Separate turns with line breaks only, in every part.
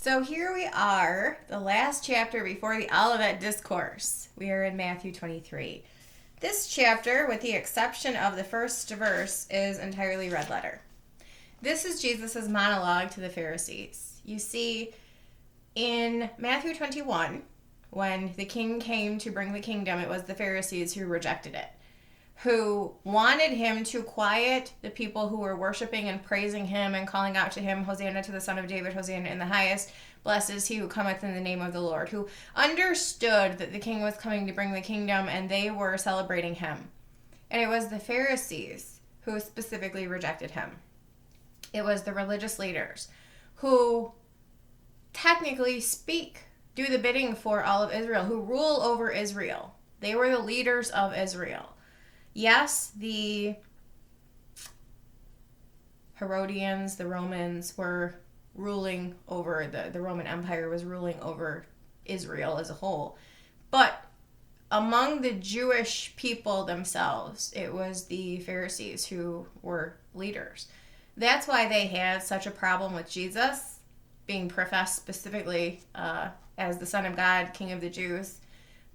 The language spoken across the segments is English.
So here we are, the last chapter before the Olivet Discourse. We are in Matthew 23. This chapter, with the exception of the first verse, is entirely red letter. This is Jesus' monologue to the Pharisees. You see, in Matthew 21, when the king came to bring the kingdom, it was the Pharisees who rejected it, who wanted him to quiet the people who were worshiping and praising him and calling out to him, Hosanna to the Son of David, Hosanna in the highest, blessed is he who cometh in the name of the Lord, who understood that the king was coming to bring the kingdom and they were celebrating him. And it was the Pharisees who specifically rejected him. It was the religious leaders who technically do the bidding for all of Israel, who rule over Israel. They were the leaders of Israel. Yes, the Herodians, the Romans, were ruling over, the Roman Empire was ruling over Israel as a whole. But among the Jewish people themselves, it was the Pharisees who were leaders. That's why they had such a problem with Jesus being professed specifically as the Son of God, King of the Jews,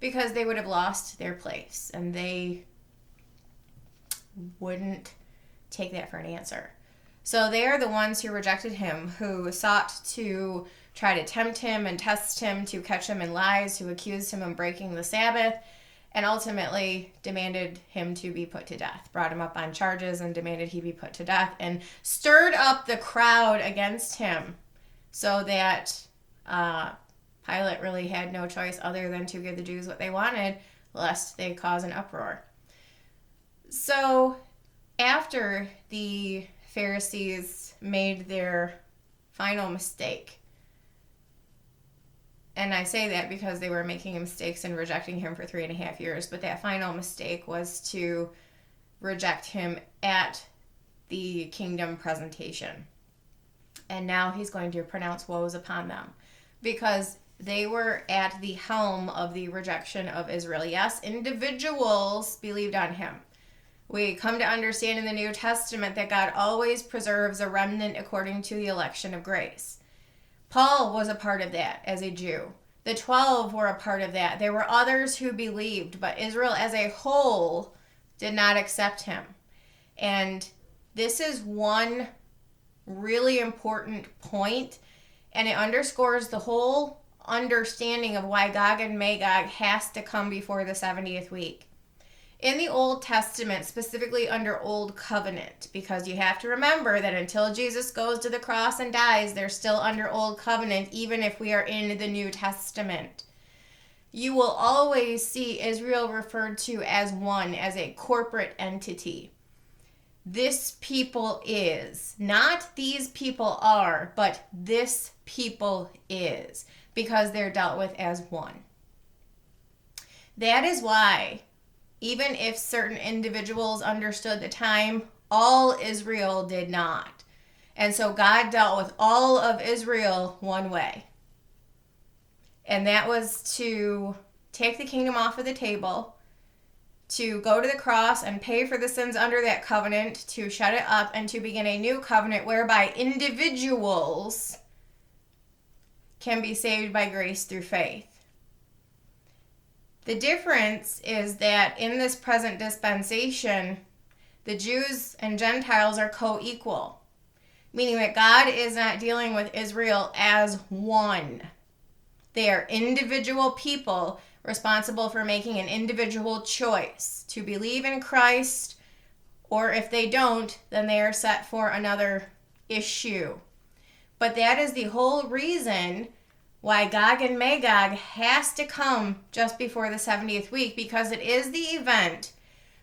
because they would have lost their place and they wouldn't take that for an answer. So they are the ones who rejected him, who sought to try to tempt him and test him, to catch him in lies, who accused him of breaking the Sabbath, and ultimately demanded him to be put to death, brought him up on charges and demanded he be put to death, and stirred up the crowd against him so that Pilate really had no choice other than to give the Jews what they wanted, lest they cause an uproar. So after the Pharisees made their final mistake, and I say that because they were making mistakes and rejecting him for 3.5 years, but that final mistake was to reject him at the kingdom presentation. And now he's going to pronounce woes upon them because they were at the helm of the rejection of Israel. Yes, individuals believed on him. We come to understand in the New Testament that God always preserves a remnant according to the election of grace. Paul was a part of that as a Jew. The 12 were a part of that. There were others who believed, but Israel as a whole did not accept him. And this is one really important point, and it underscores the whole understanding of why Gog and Magog has to come before the 70th week. In the Old Testament, specifically under Old Covenant, because you have to remember that until Jesus goes to the cross and dies, they're still under Old Covenant, even if we are in the New Testament. You will always see Israel referred to as one, as a corporate entity. This people is, not these people are, but this people is, because they're dealt with as one. That is why, even if certain individuals understood the time, all Israel did not. And so God dealt with all of Israel one way. And that was to take the kingdom off of the table, to go to the cross and pay for the sins under that covenant, to shut it up, and to begin a new covenant whereby individuals can be saved by grace through faith. The difference is that in this present dispensation, the Jews and Gentiles are co-equal, meaning that God is not dealing with Israel as one. They are individual people responsible for making an individual choice to believe in Christ, or if they don't, then they are set for another issue. But that is the whole reason why Gog and Magog has to come just before the 70th week, because it is the event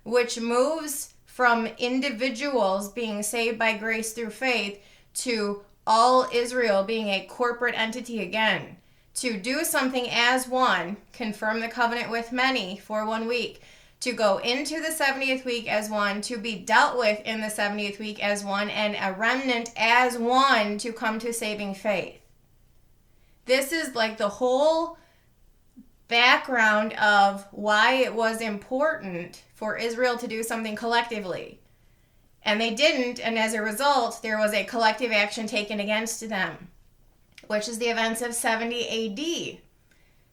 which moves from individuals being saved by grace through faith to all Israel being a corporate entity again, to do something as one, confirm the covenant with many for 1 week, to go into the 70th week as one, to be dealt with in the 70th week as one, and a remnant as one to come to saving faith. This is like the whole background of why it was important for Israel to do something collectively. And they didn't, and as a result, there was a collective action taken against them. which is the events of 70 AD,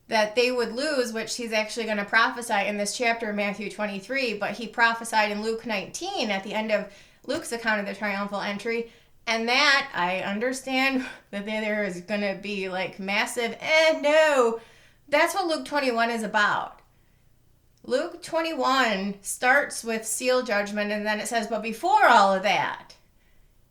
that they would lose, which he's actually going to prophesy in this chapter, Matthew 23, but he prophesied in Luke 19 at the end of Luke's account of the triumphal entry. And that, I understand that there is going to be like massive, no, that's what Luke 21 is about. Luke 21 starts with seal judgment, and then it says, but before all of that,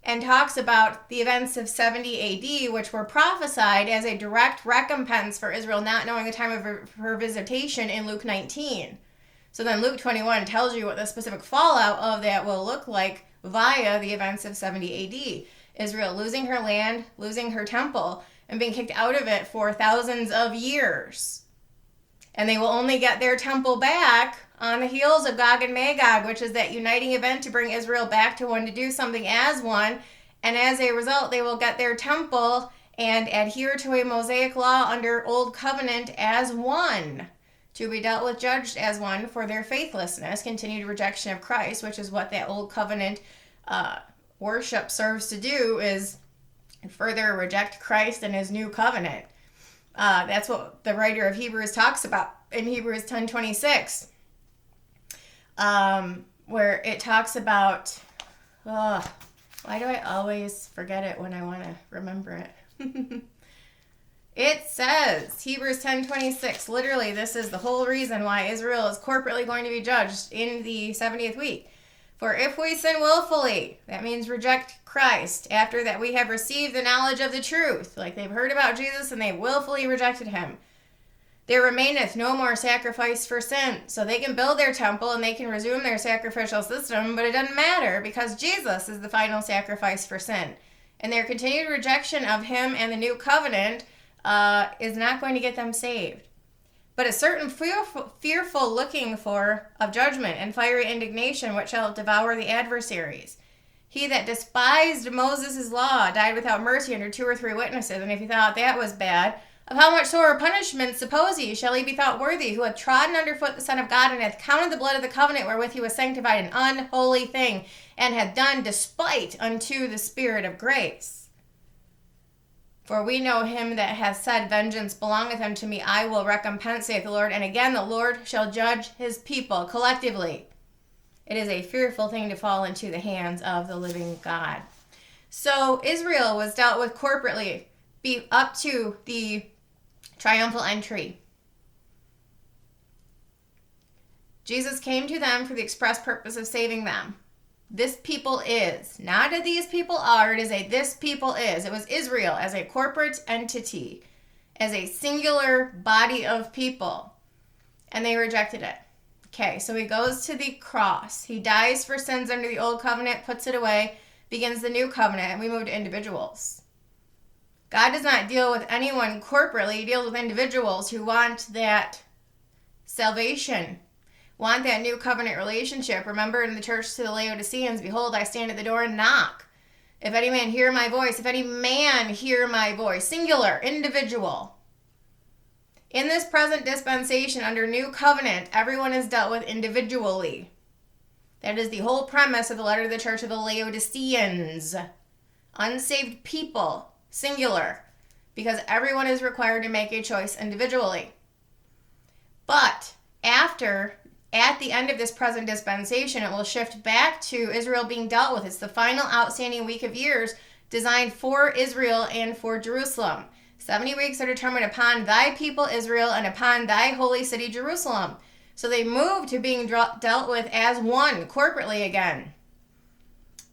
and talks about the events of 70 AD, which were prophesied as a direct recompense for Israel not knowing the time of her visitation in Luke 19. So then Luke 21 tells you what the specific fallout of that will look like via the events of 70 AD. Israel losing her land, losing her temple, and being kicked out of it for thousands of years. And they will only get their temple back on the heels of Gog and Magog, which is that uniting event to bring Israel back to one, to do something as one. And as a result, they will get their temple and adhere to a Mosaic law under Old Covenant as one, to be dealt with, judged as one for their faithlessness, continued rejection of Christ, which is what that Old Covenant worship serves to do, is further reject Christ and his new covenant. That's what the writer of Hebrews talks about in Hebrews 10:26. Where it talks about, why do I always forget it when I want to remember it? It says, Hebrews 10:26, literally, this is the whole reason why Israel is corporately going to be judged in the 70th week. For if we sin willfully, that means reject Christ, after that we have received the knowledge of the truth, like they've heard about Jesus and they willfully rejected him, there remaineth no more sacrifice for sin. So they can build their temple and they can resume their sacrificial system, but it doesn't matter because Jesus is the final sacrifice for sin. And their continued rejection of him and the new covenant is not going to get them saved. But a certain fearful looking for of judgment and fiery indignation which shall devour the adversaries. He that despised Moses' law died without mercy under 2 or 3 witnesses. And if you thought that was bad, of how much sorer punishment, suppose ye, shall he be thought worthy, who hath trodden under foot the Son of God, and hath counted the blood of the covenant wherewith he was sanctified an unholy thing, and hath done despite unto the Spirit of grace? For we know him that hath said, vengeance belongeth unto me, I will recompense, saith the Lord. And again the Lord shall judge his people collectively. It is a fearful thing to fall into the hands of the living God. So Israel was dealt with corporately, be up to the triumphal entry. Jesus came to them for the express purpose of saving them. This people is. Not a these people are, it is a this people is. It was Israel as a corporate entity, as a singular body of people, and they rejected it. Okay, so he goes to the cross. He dies for sins under the old covenant, puts it away, begins the new covenant, and we move to individuals. God does not deal with anyone corporately. He deals with individuals who want that salvation, want that new covenant relationship. Remember in the church to the Laodiceans, behold, I stand at the door and knock. If any man hear my voice, singular, individual. In this present dispensation under new covenant, everyone is dealt with individually. That is the whole premise of the letter to the church of the Laodiceans. Unsaved people, singular, because everyone is required to make a choice individually. But at the end of this present dispensation, it will shift back to Israel being dealt with. It's the final outstanding week of years designed for Israel and for Jerusalem. 70 weeks are determined upon thy people Israel and upon thy holy city Jerusalem. So they move to being dealt with as one, corporately again.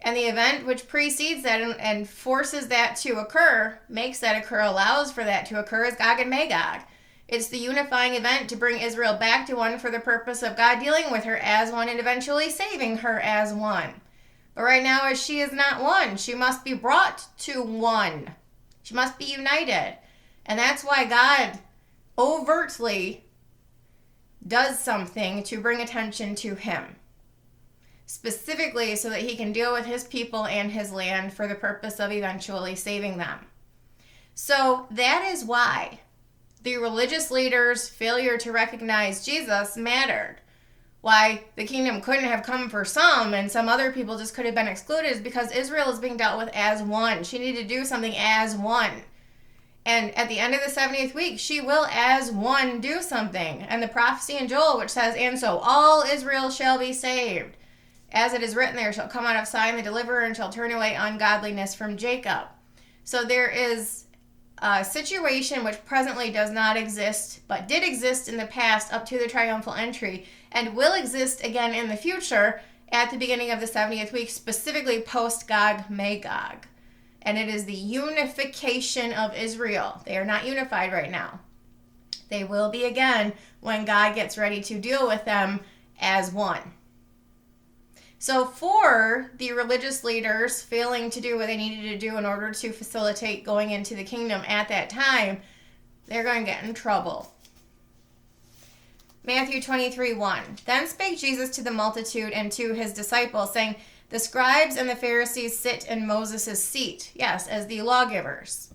And the event which precedes that and forces that to occur, makes that occur, allows for that to occur, is Gog and Magog. It's the unifying event to bring Israel back to one for the purpose of God dealing with her as one and eventually saving her as one. But right now, as she is not one, she must be brought to one. She must be united. And that's why God overtly does something to bring attention to him. Specifically so that he can deal with his people and his land for the purpose of eventually saving them. So that is why the religious leaders' failure to recognize Jesus mattered. Why the kingdom couldn't have come for some and some other people just could have been excluded is because Israel is being dealt with as one. She needed to do something as one. And at the end of the 70th week, she will as one do something. And the prophecy in Joel, which says, and so all Israel shall be saved. As it is written there, shall come out of Zion the deliverer, and shall turn away ungodliness from Jacob. So there is a situation which presently does not exist, but did exist in the past up to the triumphal entry, and will exist again in the future at the beginning of the 70th week, specifically post-Gog Magog. And it is the unification of Israel. They are not unified right now. They will be again when God gets ready to deal with them as one. So for the religious leaders failing to do what they needed to do in order to facilitate going into the kingdom at that time, they're going to get in trouble. Matthew 23:1. Then spake Jesus to the multitude and to his disciples, saying, the scribes and the Pharisees sit in Moses' seat, yes, as the lawgivers.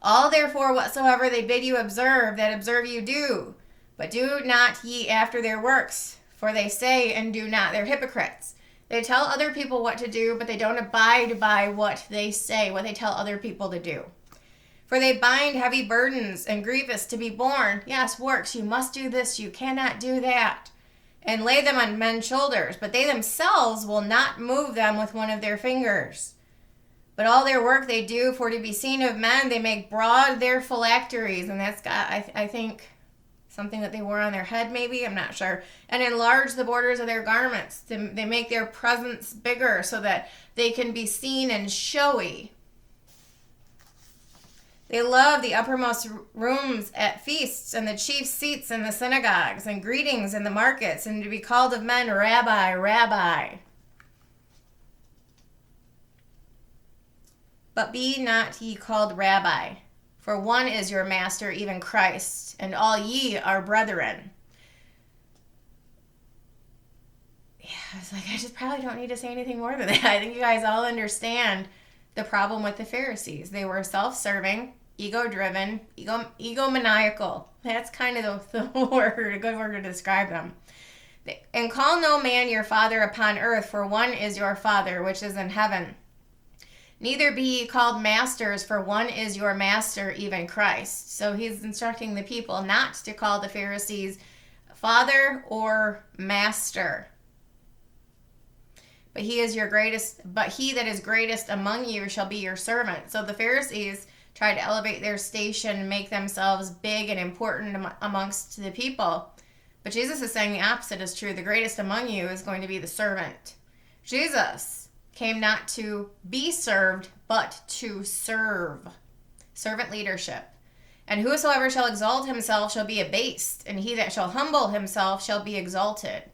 All therefore whatsoever they bid you observe, that observe you do. But do not ye after their works, for they say and do not. They're hypocrites. They tell other people what to do, but they don't abide by what they say, what they tell other people to do. For they bind heavy burdens and grievous to be borne. Yes, works, you must do this, you cannot do that. And lay them on men's shoulders, but they themselves will not move them with one of their fingers. But all their work they do for to be seen of men, they make broad their phylacteries, and that's got, I think, something that they wore on their head maybe, I'm not sure, and enlarge the borders of their garments. They make their presence bigger so that they can be seen and showy. They love the uppermost rooms at feasts and the chief seats in the synagogues and greetings in the markets and to be called of men, Rabbi, Rabbi. But be not ye called Rabbi, for one is your master, even Christ, and all ye are brethren. Yeah, I was like, I just probably don't need to say anything more than that. I think you guys all understand the problem with the Pharisees. They were self-serving, ego-driven, egomaniacal. That's kind of the word, a good word to describe them. And call no man your father upon earth, for one is your Father, which is in heaven. Neither be ye called masters, for one is your master, even Christ. So he's instructing the people not to call the Pharisees father or master. But he that is greatest among you shall be your servant. So the Pharisees tried to elevate their station and make themselves big and important amongst the people. But Jesus is saying the opposite is true. The greatest among you is going to be the servant. Jesus came not to be served, but to serve. Servant leadership. And whosoever shall exalt himself shall be abased, and he that shall humble himself shall be exalted.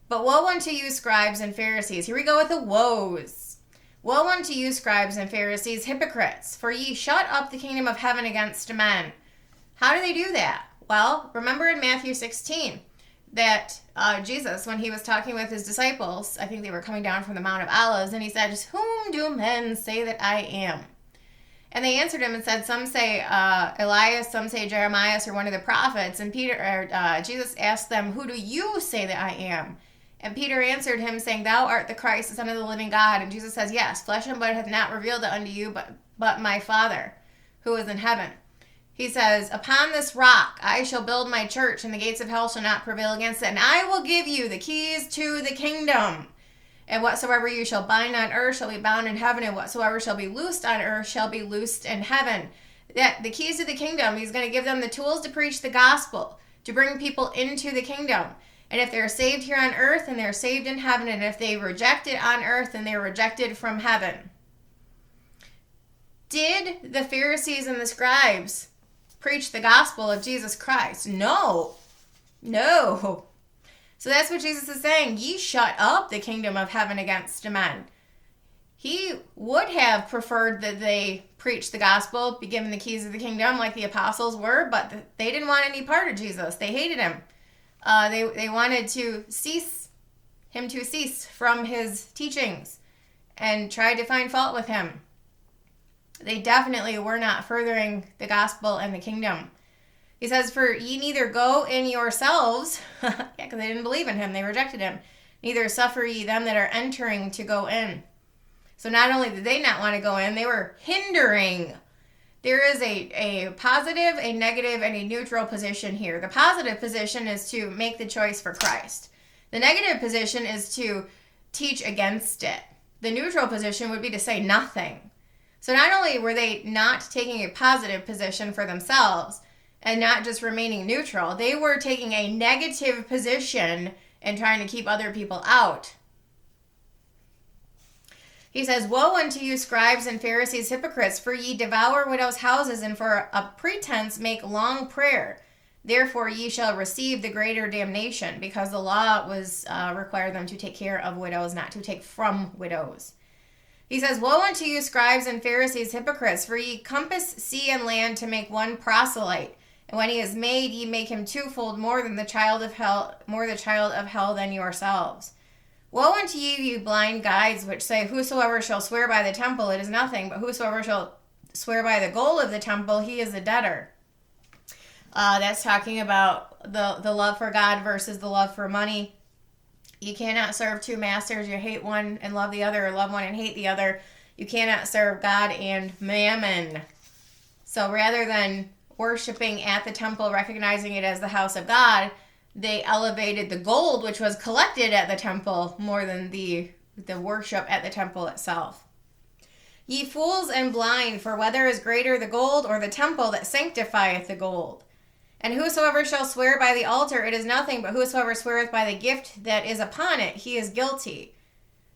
But woe unto you, scribes and Pharisees. Here we go with the woes. Woe unto you, scribes and Pharisees, hypocrites, for ye shut up the kingdom of heaven against men. How do they do that? Well, remember in Matthew 16 that Jesus, when he was talking with his disciples, I think they were coming down from the Mount of Olives, and he said, whom do men say that I am? And they answered him and said, some say Elias, some say Jeremiah, or one of the prophets. And Jesus asked them, who do you say that I am? And Peter answered him, saying, thou art the Christ, the Son of the living God. And Jesus says, yes, flesh and blood hath not revealed it unto you, but my Father, who is in heaven. He says, upon this rock I shall build my church, and the gates of hell shall not prevail against it. And I will give you the keys to the kingdom. And whatsoever you shall bind on earth shall be bound in heaven, and whatsoever shall be loosed on earth shall be loosed in heaven. That the keys to the kingdom, he's going to give them the tools to preach the gospel, to bring people into the kingdom. And if they're saved here on earth, then they're saved in heaven. And if they reject it on earth, then they're rejected from heaven. Did the Pharisees and the scribes preach the gospel of Jesus Christ? No. So that's what Jesus is saying. Ye shut up the kingdom of heaven against men. He would have preferred that they preach the gospel, be given the keys of the kingdom like the apostles were, but they didn't want any part of Jesus. They hated him. They wanted to cease from his teachings and tried to find fault with him. They definitely were not furthering the gospel and the kingdom. He says, for ye neither go in yourselves, because they didn't believe in him, they rejected him, neither suffer ye them that are entering to go in. So not only did they not want to go in, they were hindering There is a positive, a negative, and a neutral position here. The positive position is to make the choice for Christ. The negative position is to teach against it. The neutral position would be to say nothing. So not only were they not taking a positive position for themselves and not just remaining neutral, they were taking a negative position and trying to keep other people out. He says, "Woe unto you, scribes and Pharisees, hypocrites, for ye devour widows' houses, and for a pretense make long prayer. Therefore ye shall receive the greater damnation," because the law was required them to take care of widows, not to take from widows. He says, "Woe unto you, scribes and Pharisees, hypocrites, for ye compass sea and land to make one proselyte. And when he is made, ye make him twofold more than the child of hell than yourselves. Woe unto you, you blind guides, which say, Whosoever shall swear by the temple, it is nothing, but whosoever shall swear by the gold of the temple, he is a debtor." That's talking about the love for God versus the love for money. You cannot serve two masters. You hate one and love the other, or love one and hate the other. You cannot serve God and mammon. So rather than worshiping at the temple, recognizing it as the house of God, they elevated the gold, which was collected at the temple, more than the worship at the temple itself. "Ye fools and blind, for whether is greater the gold or the temple that sanctifieth the gold? And whosoever shall swear by the altar, it is nothing, but whosoever sweareth by the gift that is upon it, he is guilty."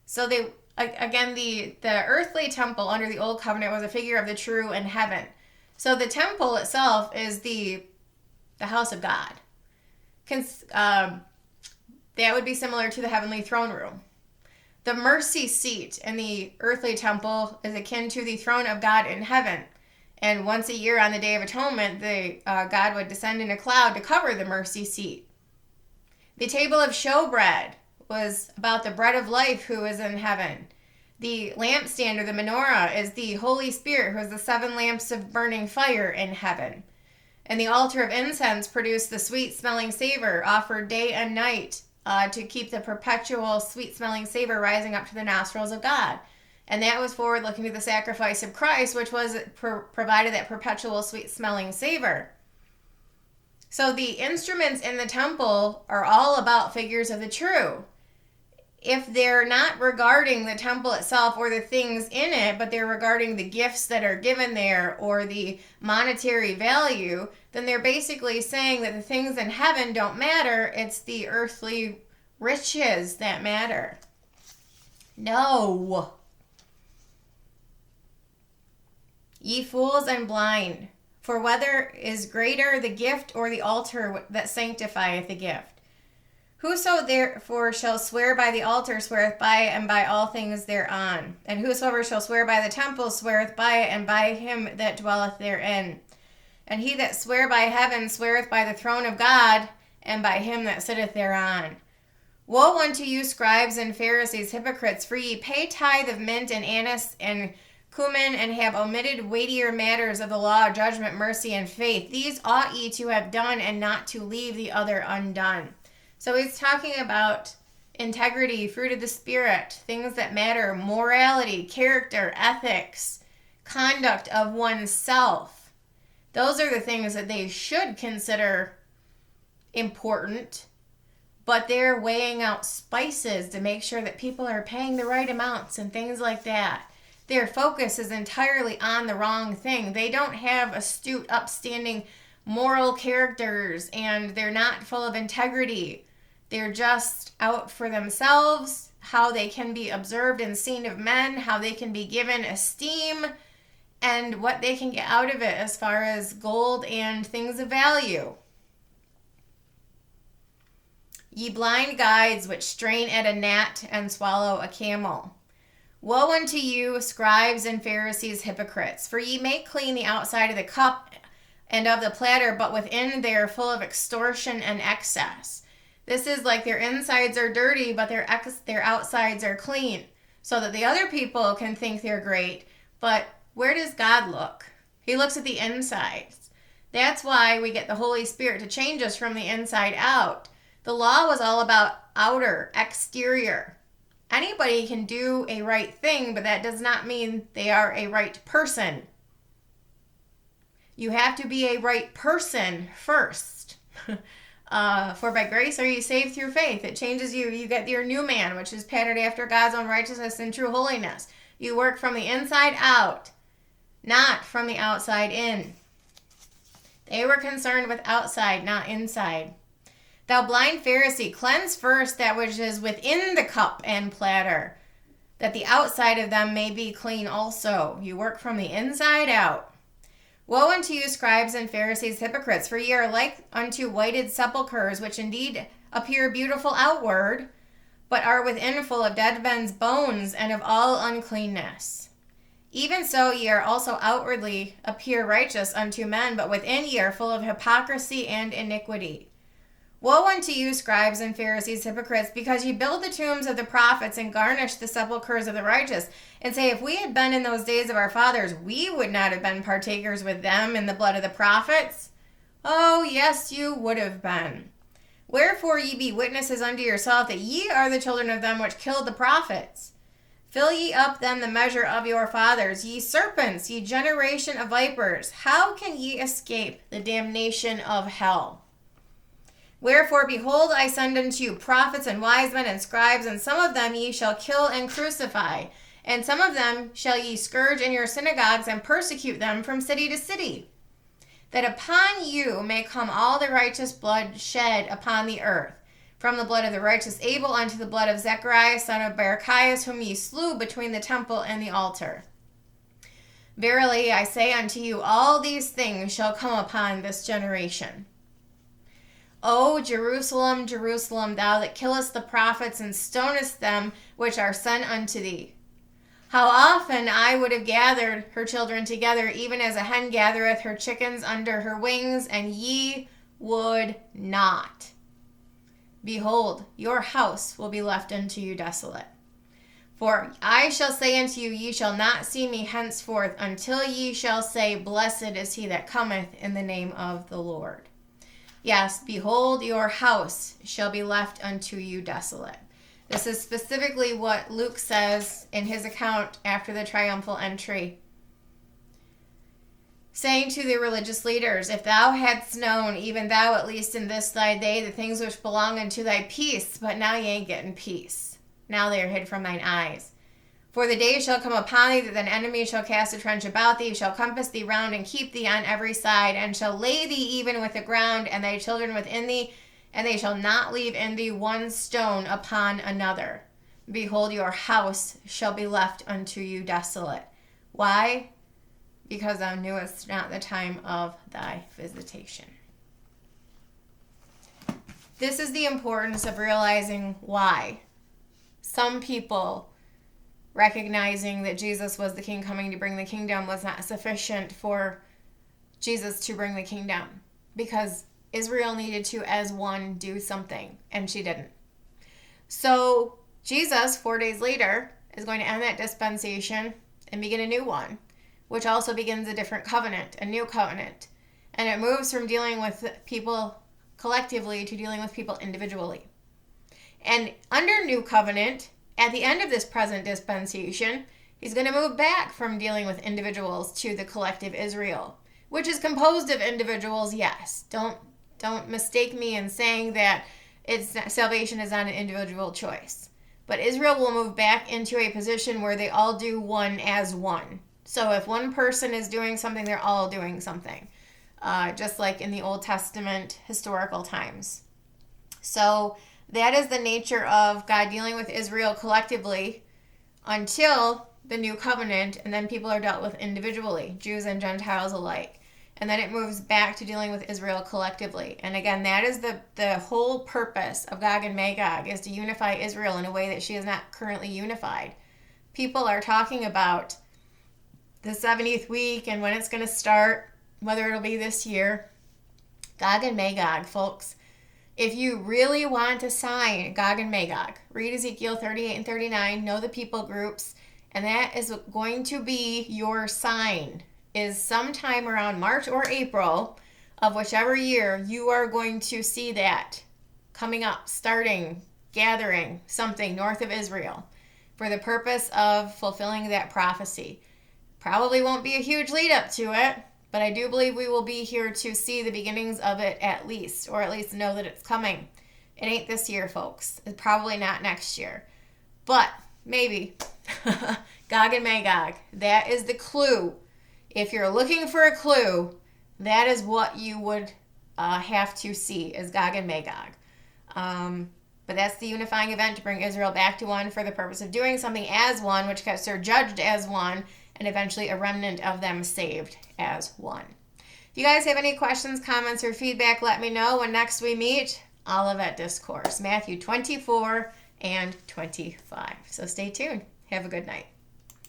So the earthly temple under the old covenant was a figure of the true in heaven. So the temple itself is the house of God. That would be similar to the heavenly throne room. The mercy seat in the earthly temple is akin to the throne of God in heaven. And once a year on the Day of Atonement, God would descend in a cloud to cover the mercy seat. The table of showbread was about the bread of life who is in heaven. The lampstand or the menorah is the Holy Spirit, who is the 7 lamps of burning fire in heaven. And the altar of incense produced the sweet-smelling savor offered day and night to keep the perpetual sweet-smelling savor rising up to the nostrils of God. And that was forward looking to the sacrifice of Christ, which was provided that perpetual sweet-smelling savor. So the instruments in the temple are all about figures of the true. If they're not regarding the temple itself or the things in it, but they're regarding the gifts that are given there or the monetary value, then they're basically saying that the things in heaven don't matter. It's the earthly riches that matter. No. "Ye fools and blind, for whether is greater the gift or the altar that sanctifieth the gift? Whoso therefore shall swear by the altar sweareth by it and by all things thereon. And whosoever shall swear by the temple sweareth by it and by him that dwelleth therein. And he that swear by heaven sweareth by the throne of God and by him that sitteth thereon. Woe unto you, scribes and Pharisees, hypocrites, for ye pay tithe of mint and anise and cumin, and have omitted weightier matters of the law, judgment, mercy, and faith. These ought ye to have done, and not to leave the other undone." So he's talking about integrity, fruit of the Spirit, things that matter, morality, character, ethics, conduct of oneself. Those are the things that they should consider important, but they're weighing out spices to make sure that people are paying the right amounts and things like that. Their focus is entirely on the wrong thing. They don't have astute, upstanding moral characters, and they're not full of integrity. They're just out for themselves, how they can be observed and seen of men, how they can be given esteem, and what they can get out of it as far as gold and things of value. "Ye blind guides, which strain at a gnat and swallow a camel. Woe unto you, scribes and Pharisees, hypocrites, for ye make clean the outside of the cup and of the platter, but within they are full of extortion and excess." This is like their insides are dirty, but their outsides are clean, so that the other people can think they're great. But where does God look? He looks at the insides. That's why we get the Holy Spirit to change us from the inside out. The law was all about outer, exterior. Anybody can do a right thing, but that does not mean they are a right person. You have to be a right person first. For by grace are you saved through faith. It changes you. You get your new man, which is patterned after God's own righteousness and true holiness. You work from the inside out, not from the outside in. They were concerned with outside, not inside. Thou blind Pharisee, cleanse first that which is within the cup and platter, that the outside of them may be clean also. You work from the inside out. Woe unto you, scribes and Pharisees, hypocrites, for ye are like unto whited sepulchres, which indeed appear beautiful outward, but are within full of dead men's bones and of all uncleanness. Even so ye are also outwardly appear righteous unto men, but within ye are full of hypocrisy and iniquity. Woe unto you, scribes and Pharisees, hypocrites, because ye build the tombs of the prophets and garnish the sepulchres of the righteous, and say, if we had been in those days of our fathers, we would not have been partakers with them in the blood of the prophets. Oh, yes, you would have been. Wherefore ye be witnesses unto yourself that ye are the children of them which killed the prophets. Fill ye up then the measure of your fathers, ye serpents, ye generation of vipers. How can ye escape the damnation of hell? Wherefore, behold, I send unto you prophets and wise men and scribes, and some of them ye shall kill and crucify, and some of them shall ye scourge in your synagogues and persecute them from city to city, that upon you may come all the righteous blood shed upon the earth, from the blood of the righteous Abel unto the blood of Zechariah son of Barachias, whom ye slew between the temple and the altar. Verily I say unto you, all these things shall come upon this generation. O Jerusalem, Jerusalem, thou that killest the prophets and stonest them which are sent unto thee. How often I would have gathered her children together, even as a hen gathereth her chickens under her wings, and ye would not. Behold, your house will be left unto you desolate. For I shall say unto you, ye shall not see me henceforth, until ye shall say, blessed is he that cometh in the name of the Lord. Yes, behold, your house shall be left unto you desolate. This is specifically what Luke says in his account after the triumphal entry, saying to the religious leaders, if thou hadst known, even thou at least in this thy day, the things which belong unto thy peace, but now ye ain't getting peace. Now they are hid from thine eyes. For the day shall come upon thee that thine enemy shall cast a trench about thee, shall compass thee round and keep thee on every side, and shall lay thee even with the ground, and thy children within thee, and they shall not leave in thee one stone upon another. Behold, your house shall be left unto you desolate. Why? Because thou knewest not the time of thy visitation. This is the importance of realizing why some people recognizing that Jesus was the king coming to bring the kingdom was not sufficient for Jesus to bring the kingdom, because Israel needed to, as one, do something, and she didn't. So Jesus, 4 days later, is going to end that dispensation and begin a new one, which also begins a different covenant, a new covenant. And it moves from dealing with people collectively to dealing with people individually. And under new covenant, at the end of this present dispensation, he's going to move back from dealing with individuals to the collective Israel, which is composed of individuals, yes. Don't mistake me in saying that salvation is not an individual choice. But Israel will move back into a position where they all do one as one. So if one person is doing something, they're all doing something, just like in the Old Testament historical times. So that is the nature of God dealing with Israel collectively until the new covenant, and then people are dealt with individually, Jews and Gentiles alike. And then it moves back to dealing with Israel collectively. And again, that is the whole purpose of Gog and Magog, is to unify Israel in a way that she is not currently unified. People are talking about the 70th week and when it's going to start, whether it'll be this year. Gog and Magog, folks. If you really want to sign Gog and Magog, read Ezekiel 38 and 39, know the people groups, and that is going to be your sign, is sometime around March or April of whichever year you are going to see that coming up, starting, gathering something north of Israel for the purpose of fulfilling that prophecy. Probably won't be a huge lead up to it, But I do believe we will be here to see the beginnings of it at least, or at least know that it's coming. It ain't this year, folks. It's probably not next year. But maybe. Gog and Magog. That is the clue. If you're looking for a clue, that is what you would have to see, is Gog and Magog. But that's the unifying event to bring Israel back to one for the purpose of doing something as one, which gets her judged as one, and eventually a remnant of them saved as one. If you guys have any questions, comments, or feedback, let me know. When next we meet, Olivet Discourse, Matthew 24 and 25. So stay tuned. Have a good night.